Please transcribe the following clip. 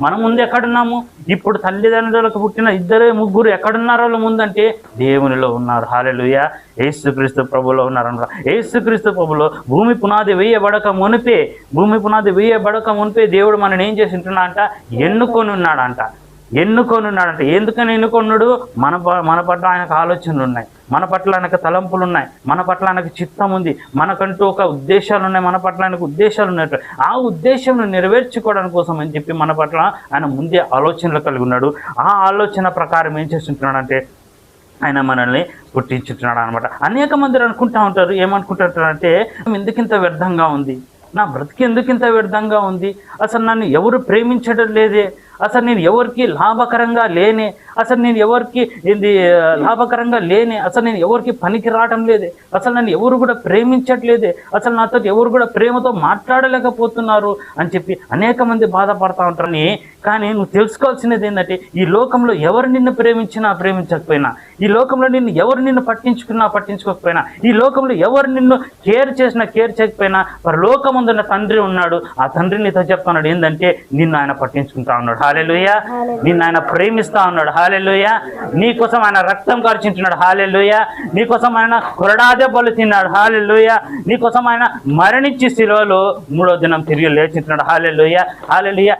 మన ముందు ఎక్కడున్నాము? ఇప్పుడు తల్లిదండ్రులకు పుట్టిన ఇద్దరు ముగ్గురు ఎక్కడున్నారు వాళ్ళ ముందంటే దేవునిలో ఉన్నారు. హల్లెలూయా. యేసుక్రీస్తు ప్రభులో ఉన్నారన్నమాట. యేసుక్రీస్తు ప్రభులో భూమి పునాది వేయబడక మునిపే దేవుడు మనని ఏం చేసి ఉంటున్నాడంట? ఎన్నుకొని ఉన్నాడంట. ఎందుకని ఎన్నుకొన్నాడు? మన పట్ల ఆయనకు ఆలోచనలు ఉన్నాయి, మన పట్ల ఆయనకు తలంపులు ఉన్నాయి, మన పట్ల ఆయనకు చిత్తం ఉంది, మనకంటూ ఒక ఉద్దేశాలు ఉన్నాయి, మన పట్ల ఆయనకు ఉద్దేశాలు ఉన్నట్టు ఆ ఉద్దేశం నెరవేర్చుకోవడానికి కోసం అని చెప్పి మన పట్ల ఆయన ముందే ఆలోచనలు కలిగి ఉన్నాడు. ఆ ఆలోచన ప్రకారం ఏం చేస్తుంటున్నాడంటే ఆయన మనల్ని పుట్టించుంటున్నాడు అనమాట. అనేక మంది అనుకుంటా ఉంటారు, ఏమనుకుంటుంటారంటే ఎందుకింత వ్యర్థంగా ఉంది, నా బ్రతికి ఎందుకింత వ్యర్థంగా ఉంది, అసలు నన్ను ఎవరు ప్రేమించడం లేదే, అసలు నేను ఎవరికి లాభకరంగా లేనే, అసలు నేను ఎవరికి లాభకరంగా లేనే, అసలు నేను ఎవరికి పనికి రావడం లేదే, అసలు నన్ను ఎవరు కూడా ప్రేమించట్లేదే, అసలు నాతో ఎవరు కూడా ప్రేమతో మాట్లాడలేకపోతున్నారు అని చెప్పి అనేక మంది బాధపడతా ఉంటారని. కానీ నువ్వు తెలుసుకోవాల్సినది ఏంటంటే ఈ లోకంలో ఎవరు నిన్ను ప్రేమించినా ప్రేమించకపోయినా, ఈ లోకంలో నిన్ను పట్టించుకోకపోయినా, ఈ లోకంలో ఎవరు నిన్ను కేర్ చేసినా కేర్ చేయకపోయినా పరలోకమందున్న తండ్రి ఉన్నాడు. ఆ తండ్రి నీతో చెప్తున్నాడు ఏంటంటే నిన్ను ఆయన పట్టించుకుంటా ఉన్నాడు. హల్లెలూయా. నిన్ను ఆయన ప్రేమిస్తా ఉన్నాడు. హల్లెలూయా. నీకోసం ఆయన రక్తం కార్చింటున్నాడు. హల్లెలూయా. నీకోసం ఆయన కొరడాదెబ్బలు తిన్నాడు. హల్లెలూయా. నీకోసం ఆయన మరణించి శిలువలో 3వ దినం తిరిగి లేచింటున్నాడు. హల్లెలూయా. హల్లెలూయా.